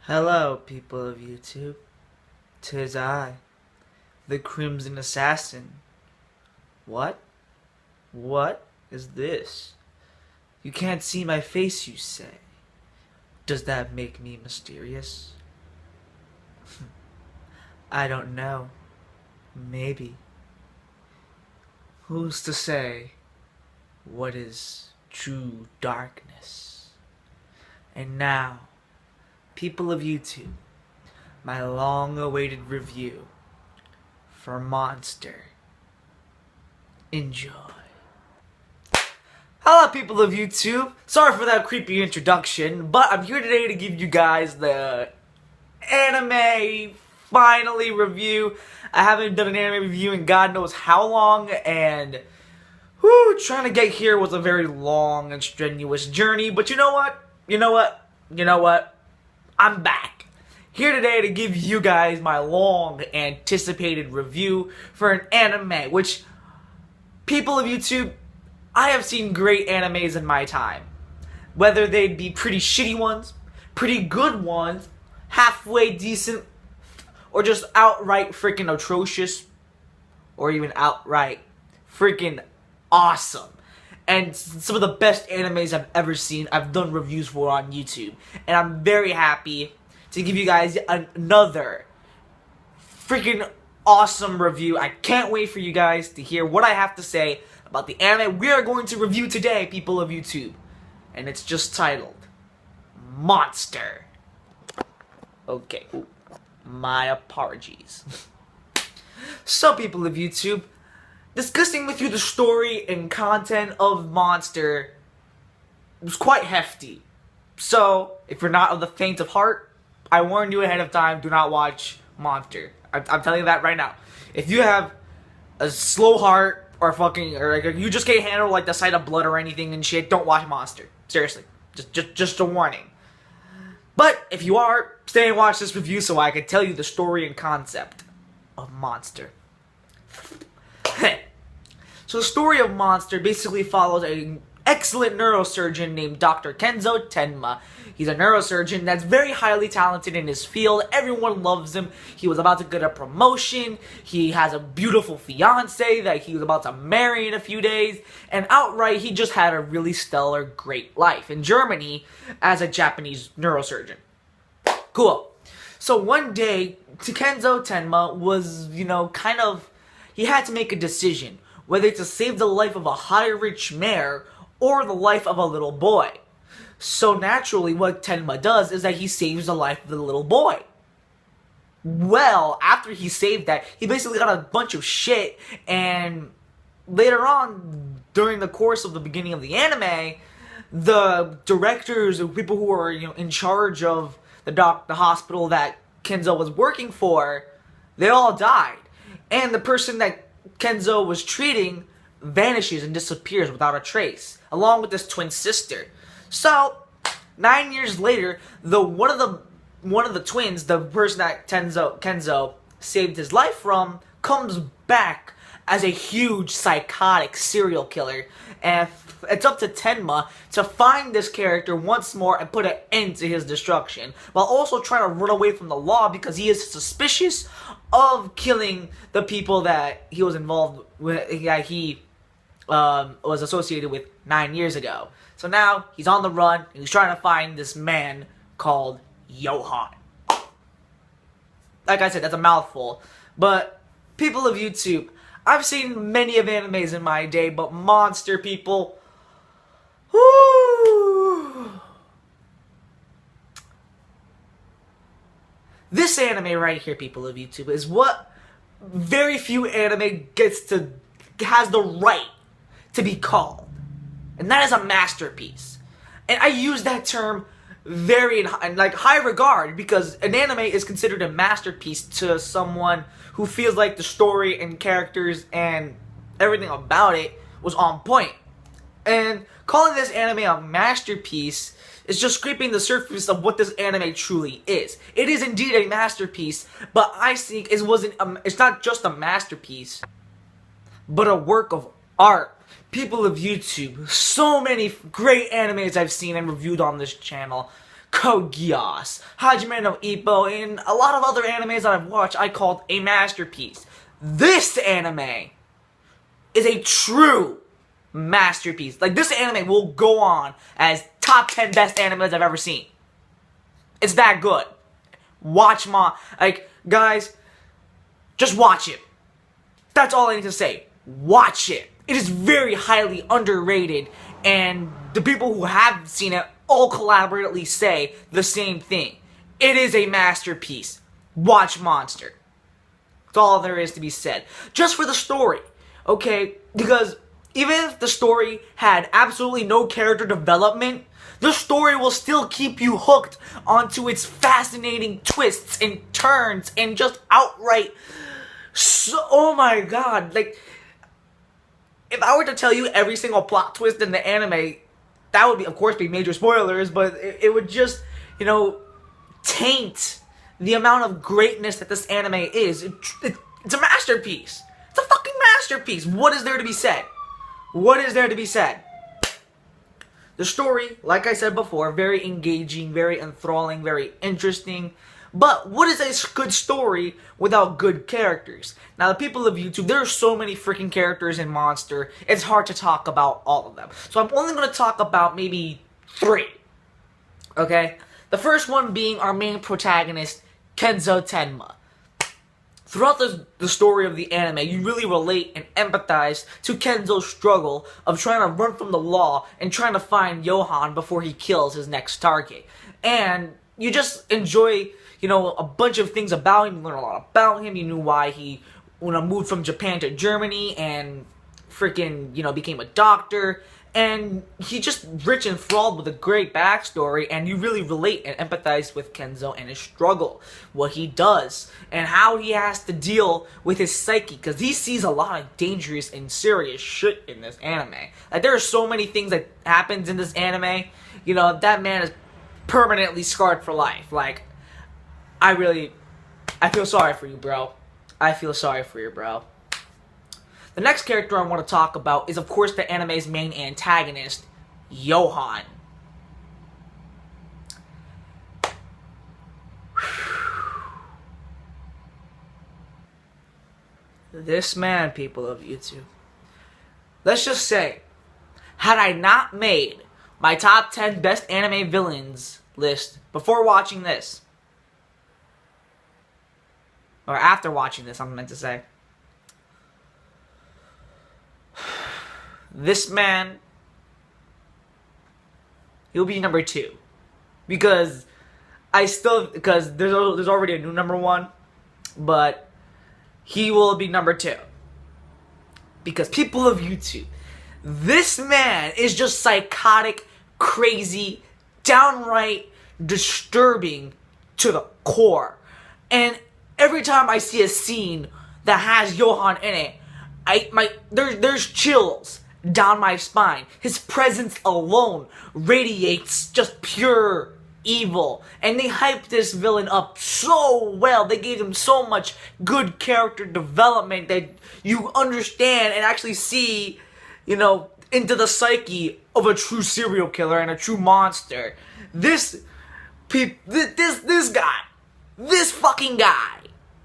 Hello, people of YouTube. 'Tis I, the Crimson Assassin. What? What is this? You can't see my face, you say. Does that make me mysterious? I don't know. Maybe. Who's to say what is true darkness? And now, people of YouTube, my long-awaited review for Monster. Enjoy. Hello, people of YouTube. Sorry for that creepy introduction, but I'm here today to give you guys the anime finally review. I haven't done an anime review in God knows how long, and trying to get here was a very long and strenuous journey, but you know what? I'm back. Here today to give you guys my long anticipated review for an anime, which, people of YouTube, I have seen great animes in my time. Whether they'd be pretty shitty ones, pretty good ones, halfway decent, or just outright freaking atrocious, or even outright freaking awesome. And some of the best animes I've ever seen, I've done reviews for on YouTube. And I'm very happy to give you guys another freaking awesome review. I can't wait for you guys to hear what I have to say about the anime we are going to review today, people of YouTube. And it's just titled Monster. Okay, my apologies. So, people of YouTube, discussing with you the story and content of Monster was quite hefty. So, if you're not of the faint of heart, I warned you ahead of time, do not watch Monster. I'm telling you that right now. If you have a slow heart, or like you just can't handle like the sight of blood or anything and shit, don't watch Monster. Seriously. Just a warning. But, if you are, stay and watch this review so I can tell you the story and concept of Monster. So the story of Monster basically follows an excellent neurosurgeon named Dr. Kenzo Tenma. He's a neurosurgeon that's very highly talented in his field. Everyone loves him. He was about to get a promotion. He has a beautiful fiance that he was about to marry in a few days. And outright, he just had a really stellar, great life in Germany as a Japanese neurosurgeon. Cool. So one day, Kenzo Tenma was, he had to make a decision whether to save the life of a high rich mayor or the life of a little boy. So naturally, what Tenma does is that he saves the life of the little boy. Well, after he saved that, he basically got a bunch of shit, and later on, during the course of the beginning of the anime, the directors and people who were in charge of the hospital that Kenzo was working for, they all died. And the person that Kenzo was treating vanishes and disappears without a trace, along with his twin sister. So, 9 years later, one of the twins, the person that Kenzo saved his life from, comes back as a huge psychotic serial killer, and it's up to Tenma to find this character once more and put an end to his destruction, while also trying to run away from the law because he is suspicious of killing the people that he was involved with, that he was associated with 9 years ago. So now he's on the run and he's trying to find this man called Johan. Like I said, that's a mouthful. But people of YouTube, I've seen many of animes in my day, but Monster, people, whoo! This anime right here, people of YouTube, is what very few anime has the right to be called. And that is a masterpiece. And I use that term very in high regard, because an anime is considered a masterpiece to someone who feels like the story and characters and everything about it was on point. And calling this anime a masterpiece is just scraping the surface of what this anime truly is. It is indeed a masterpiece, but I think it's not just a masterpiece, but a work of art. People of YouTube, so many great animes I've seen and reviewed on this channel. Code Geass, Hajime no Ippo, and a lot of other animes that I've watched I called a masterpiece. This anime is a true masterpiece. Like, this anime will go on as top 10 best animes I've ever seen. It's that good. Watch guys, just watch it. That's all I need to say. Watch it. It is very highly underrated, and the people who have seen it all collaboratively say the same thing. It is a masterpiece. Watch Monster. That's all there is to be said. Just for the story, okay? Because even if the story had absolutely no character development, the story will still keep you hooked onto its fascinating twists and turns and just outright... oh my god, like... if I were to tell you every single plot twist in the anime, that would, of course, be major spoilers, but it would just, you know, taint the amount of greatness that this anime is. It's a masterpiece. It's a fucking masterpiece. What is there to be said? What is there to be said? The story, like I said before, very engaging, very enthralling, very interesting. But what is a good story without good characters? Now, the people of YouTube, there are so many freaking characters in Monster, it's hard to talk about all of them. So I'm only going to talk about maybe 3. Okay? The first one being our main protagonist, Kenzo Tenma. Throughout the story of the anime, you really relate and empathize to Kenzo's struggle of trying to run from the law and trying to find Johan before he kills his next target. And you just enjoy, you know, a bunch of things about him. You learn a lot about him. You knew why he, you know, moved from Japan to Germany and freaking, you know, became a doctor. And he just rich and enthralled with a great backstory, and you really relate and empathize with Kenzo and his struggle, what he does, and how he has to deal with his psyche, because he sees a lot of dangerous and serious shit in this anime. Like, there are so many things that happens in this anime, you know, that man is permanently scarred for life. Like, I feel sorry for you, bro. I feel sorry for you, bro. The next character I want to talk about is, of course, the anime's main antagonist, Johan. This man, people of YouTube. Let's just say, had I not made my top 10 best anime villains list before watching this, or after watching this, I'm meant to say, this man, he'll be number 2, because there's already a new number 1, but he will be number 2, because people of YouTube, this man is just psychotic, crazy, downright disturbing to the core. And every time I see a scene that has Johan in it, there's chills down my spine. His presence alone radiates just pure evil. And they hyped this villain up so well. They gave him so much good character development that you understand and actually see, you know, into the psyche of a true serial killer and a true monster. This fucking guy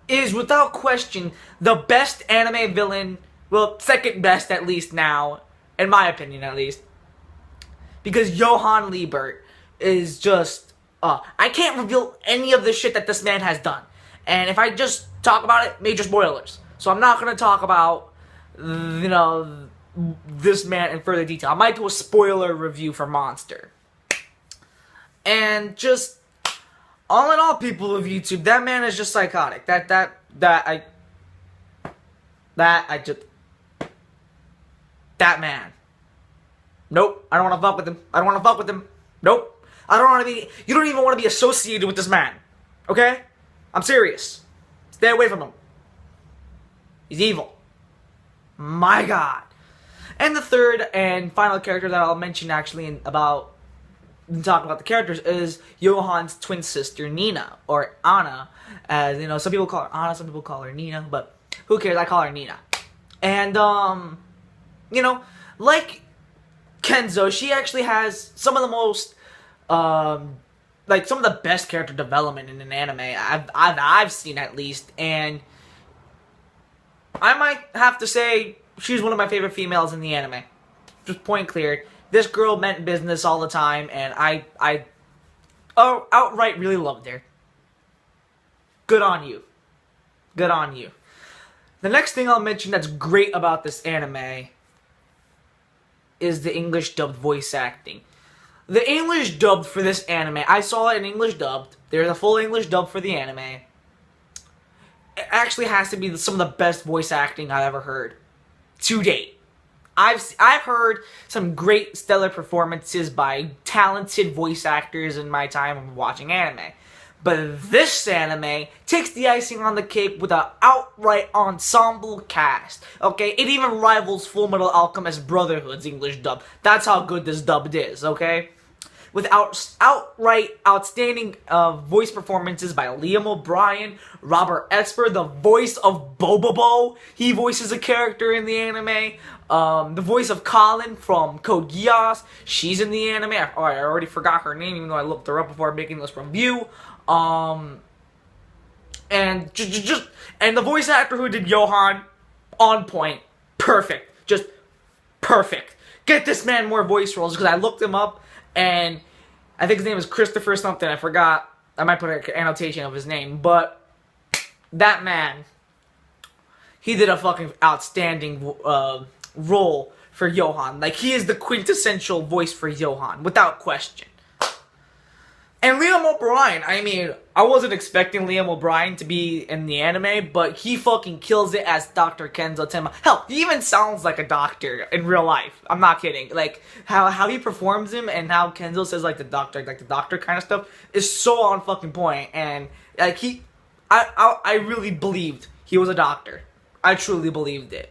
is without question the best anime villain. Well, second best at least now, in my opinion at least. Because Johan Liebert is just... I can't reveal any of the shit that this man has done. And if I just talk about it, major spoilers. So I'm not going to talk about, you know, this man in further detail. I might do a spoiler review for Monster. And just... all in all, people of YouTube, that man is just psychotic. That man. Nope. I don't want to fuck with him. I don't want to fuck with him. Nope. I don't want to be... you don't even want to be associated with this man. Okay? I'm serious. Stay away from him. He's evil. My God. And the third and final character that I'll mention actually talking about the characters is Johan's twin sister, Nina. Or Anna. As, you know, some people call her Anna, some people call her Nina. But who cares? I call her Nina. And, you know, like Kenzo, she actually has some of the most like some of the best character development in an anime I've seen, at least, and I might have to say she's one of my favorite females in the anime. Just point clear. This girl meant business all the time, and I outright really loved her. Good on you. Good on you. The next thing I'll mention that's great about this anime is the English dubbed voice acting. The English dubbed for this anime, I saw it in English dubbed. There's a full English dub for the anime. It actually has to be some of the best voice acting I've ever heard to date. I've heard some great stellar performances by talented voice actors in my time of watching anime. But this anime takes the icing on the cake with an outright ensemble cast. Okay, it even rivals Full Metal Alchemist Brotherhood's English dub. That's how good this dubbed is, okay? With outright outstanding voice performances by Liam O'Brien, Robert Esper, the voice of Bobobo. He voices a character in the anime. The voice of Colin from Code Geass. She's in the anime. I already forgot her name, even though I looked her up before making this review. And the voice actor who did Johan, on point, perfect, just perfect. Get this man more voice roles, because I looked him up, and I think his name is Christopher something. I forgot. I might put an annotation of his name, but that man, he did a fucking outstanding role for Johan. Like, he is the quintessential voice for Johan, without question. And Liam O'Brien, I mean, I wasn't expecting Liam O'Brien to be in the anime, but he fucking kills it as Dr. Kenzo Tenma. Hell, he even sounds like a doctor in real life. I'm not kidding. Like, how he performs him and how Kenzo says, like the doctor kind of stuff is so on fucking point. And, like, I really believed he was a doctor. I truly believed it.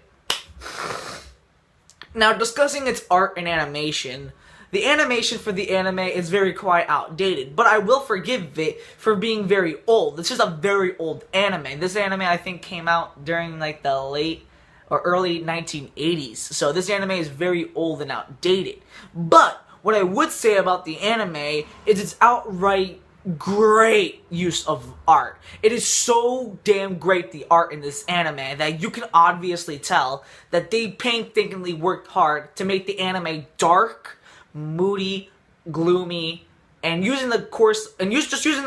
Now, discussing its art and animation, the animation for the anime is very quite outdated, but I will forgive it for being very old. This is a very old anime. This anime, I think, came out during, like, the late or early 1980s. So this anime is very old and outdated. But what I would say about the anime is its outright great use of art. It is so damn great, the art in this anime, that you can obviously tell that they painstakingly worked hard to make the anime dark, moody, gloomy, and using the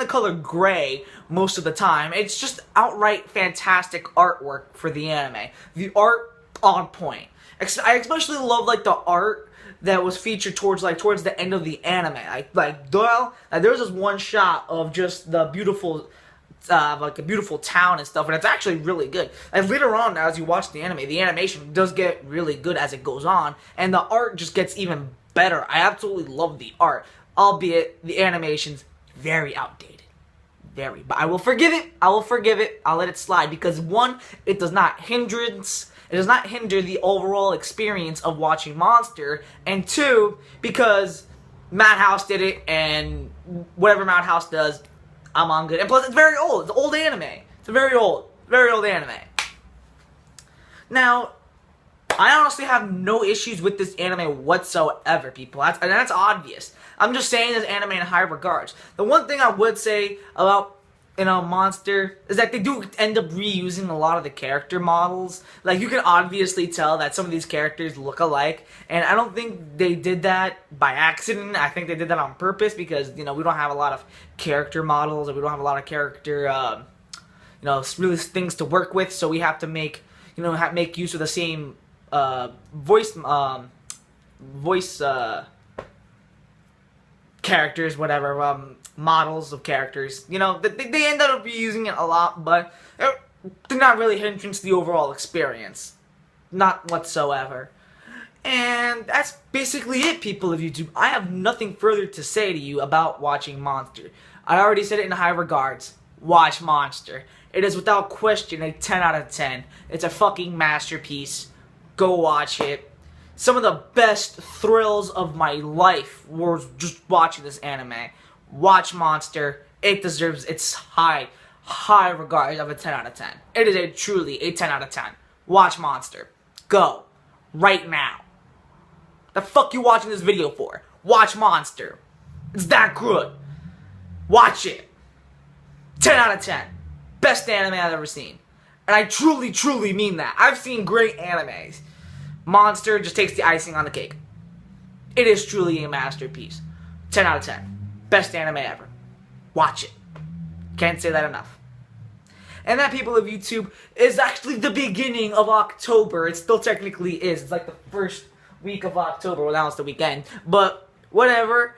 color gray most of the time. It's just outright fantastic artwork for the anime. The art on point. I especially love, like, the art that was featured towards the end of the anime. There's this one shot of just the beautiful like a beautiful town and stuff, and it's actually really good. And later on, as you watch the anime, the animation does get really good as it goes on, and the art just gets even better. I absolutely love the art, albeit the animation's very outdated. Very. But I will forgive it. I'll let it slide, because one, it does not hinder the overall experience of watching Monster, and two, because Madhouse did it, and whatever Madhouse does, I'm on good. And plus, it's very old. It's an old anime. It's a very old anime. Now, I honestly have no issues with this anime whatsoever, people. That's obvious. I'm just saying this anime in high regards. The one thing I would say about, Monster is that they do end up reusing a lot of the character models. Like, you can obviously tell that some of these characters look alike, and I don't think they did that by accident. I think they did that on purpose, because, we don't have a lot of character models, and we don't have a lot of character, really things to work with, so we have to make use of the same voice characters, whatever, models of characters. They end up reusing it a lot, but they're not really hindering to the overall experience. Not whatsoever. And that's basically it, people of YouTube. I have nothing further to say to you about watching Monster. I already said it in high regards. Watch Monster. It is without question a 10 out of 10. It's a fucking masterpiece. Go watch it. Some of the best thrills of my life were just watching this anime. Watch Monster. It deserves its high regard of a 10 out of 10. It is truly a 10 out of 10. Watch Monster. Go. Right now. The fuck you watching this video for? Watch Monster. It's that good. Watch it. 10 out of 10. Best anime I've ever seen. And I truly, truly mean that. I've seen great animes. Monster just takes the icing on the cake. It is truly a masterpiece. 10 out of 10. Best anime ever. Watch it. Can't say that enough. And that, people of YouTube, is actually the beginning of October. It still technically is. It's like the first week of October. Well, now it's the weekend. But whatever.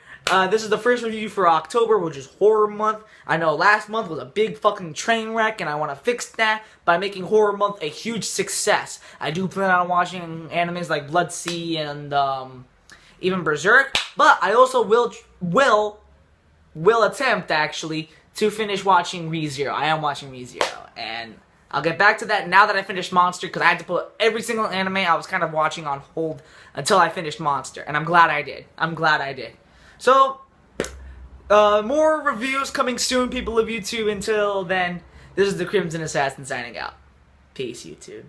This is the first review for October, which is horror month. I know last month was a big fucking train wreck, and I want to fix that by making horror month a huge success. I do plan on watching animes like Blood Sea and even Berserk, but I also will attempt actually to finish watching ReZero. I am watching ReZero, and I'll get back to that now that I finished Monster, because I had to put every single anime I was kind of watching on hold until I finished Monster, and I'm glad I did. I'm glad I did. So, more reviews coming soon, people of YouTube. Until then, this is the Crimson Assassin signing out. Peace, YouTube.